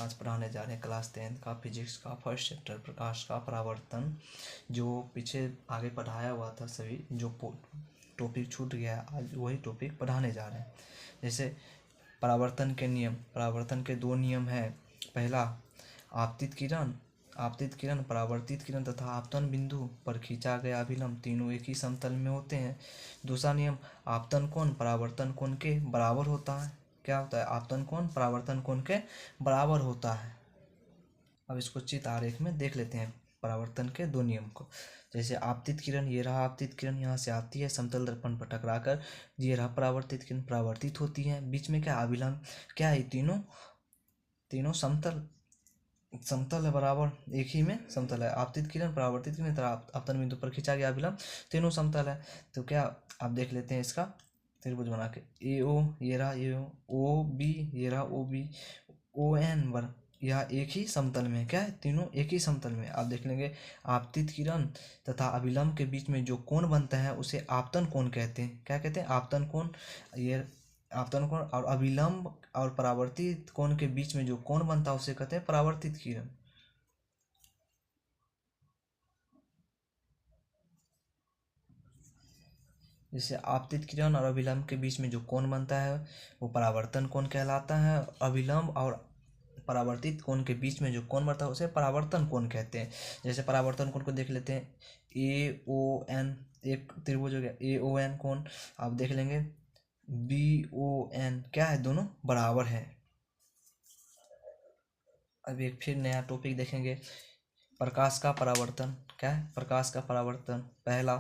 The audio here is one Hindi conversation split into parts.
आज पढ़ाने जा रहे हैं क्लास 10 का फिजिक्स का फर्स्ट चैप्टर प्रकाश का परावर्तन। जो पीछे आगे पढ़ाया हुआ था सभी, जो टॉपिक छूट गया है आज वही टॉपिक पढ़ाने जा रहे हैं। जैसे परावर्तन के नियम, परावर्तन के दो नियम हैं। पहला, आपतित किरण, परावर्तित किरण तथा आपतन बिंदु पर खींचा गया अभिलंब तीनों एक ही समतल में होते हैं। दूसरा नियम, आपतन कोण परावर्तन कोण के बराबर होता है। क्या होता है? आपतन कोण परावर्तन कोण के बराबर होता है। अब इसको चित्र आरेख में देख लेते हैं परावर्तन के दो नियम को। जैसे आपतित किरण, ये रहा आपतित किरण, यहाँ से आती है समतल दर्पण पर टकराकर। ये रहा परावर्तित किरण, परावर्तित होती है। बीच में क्या अभिलंब, क्या है? तीनों समतल है, बराबर एक ही में समतल है। आपतित किरण, परावर्तित किरण तथा आपतन बिंदु पर खींचा गया अभिलंब तीनों समतल है। तो क्या आप देख लेते हैं इसका त्रिभुज बना के। ए ओ, ये रहा ए ओ बी, ये रहा ओ बी, ओ एन वर, यह एक ही समतल में, क्या है? तीनों एक ही समतल में। आप देख लेंगे आपतित किरण तथा अभिलंब के बीच में जो कोण बनता है उसे आपतन कोण कहते हैं। क्या कहते हैं? आपतन कोण। ये आपतन कोण और अभिलंब और परावर्तित कोण के बीच में जो कोण बनता है उसे कहते हैं परावर्तित किरण। जैसे आपतित किरण और अभिलंब के बीच में जो कोण बनता है वो परावर्तन कोण कहलाता है। अभिलंब और परावर्तित कोण के बीच में जो कोण बनता है उसे परावर्तन कोण कहते हैं। जैसे परावर्तन कोण को देख लेते हैं, ए ओ एन, एक त्रिभुज हो गया ए ओ एन कोण। आप देख लेंगे बी ओ एन, क्या है? दोनों बराबर है। अब एक फिर नया टॉपिक देखेंगे, प्रकाश का परावर्तन। क्या है? प्रकाश का परावर्तन। पहला,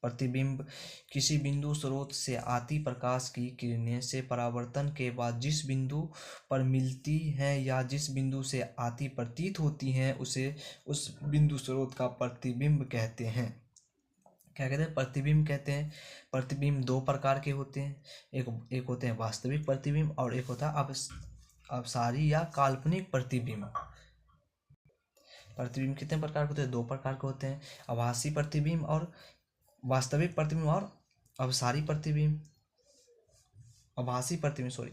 प्रतिबिंब, किसी बिंदु स्रोत से आती प्रकाश की किरणें से परावर्तन के बाद जिस बिंदु पर मिलती हैं या जिस बिंदु से आती प्रतीत होती हैं उसे उस बिंदु स्रोत का प्रतिबिंब कहते हैं। क्या कहते हैं? प्रतिबिंब कहते हैं। प्रतिबिंब दो प्रकार के होते हैं, एक होते हैं वास्तविक प्रतिबिंब और एक होता है अपसारी या काल्पनिक प्रतिबिंब। प्रतिबिंब कितने प्रकार के होते हैं? दो प्रकार के होते हैं, आभासी प्रतिबिंब और वास्तविक प्रतिबिंब और अवसारी प्रतिबिंब। आभासी प्रतिबिंब, सॉरी,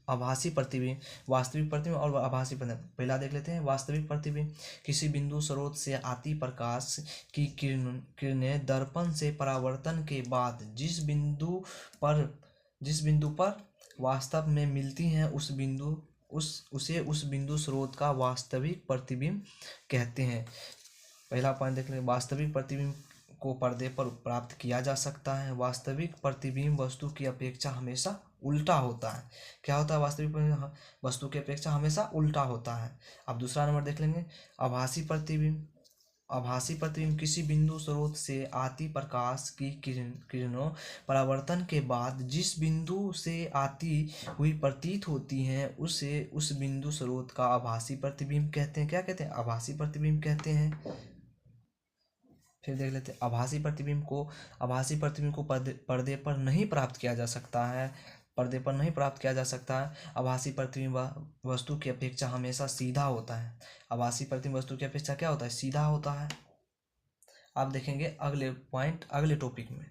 आभासी प्रतिबिंब, वास्तविक प्रतिबिंब और आभासी प्रतिबिंब। पहला देख लेते हैं वास्तविक प्रतिबिंब। किसी बिंदु स्रोत से आती प्रकाश की किरणें दर्पण से परावर्तन के बाद जिस बिंदु पर वास्तव में मिलती हैं उसे उस बिंदु स्रोत का वास्तविक प्रतिबिंब कहते हैं। पहला पॉइंट देख लें, वास्तविक प्रतिबिंब को पर्दे पर प्राप्त किया जा सकता है। वास्तविक प्रतिबिंब वस्तु की अपेक्षा हमेशा उल्टा होता है। क्या होता है? वास्तविक प्रतिबिंब वस्तु की अपेक्षा हमेशा उल्टा होता है। अब दूसरा नंबर देख लेंगे, आभासी प्रतिबिंब। आभासी प्रतिबिंब किसी बिंदु स्रोत से आती प्रकाश की किरणों परावर्तन के बाद जिस बिंदु से आती हुई प्रतीत होती हैं उसे उस बिंदु स्रोत का आभासी प्रतिबिंब कहते हैं। क्या कहते हैं? आभासी प्रतिबिंब कहते हैं। फिर देख लेते हैं आभासी प्रतिबिंब को पर्दे पर नहीं प्राप्त किया जा सकता है। पर्दे पर नहीं प्राप्त किया जा सकता है। आभासी प्रतिबिंब वस्तु की अपेक्षा हमेशा सीधा होता है। आभासी प्रतिबिंब वस्तु की अपेक्षा क्या होता है? सीधा होता है। आप देखेंगे अगले पॉइंट अगले टॉपिक में।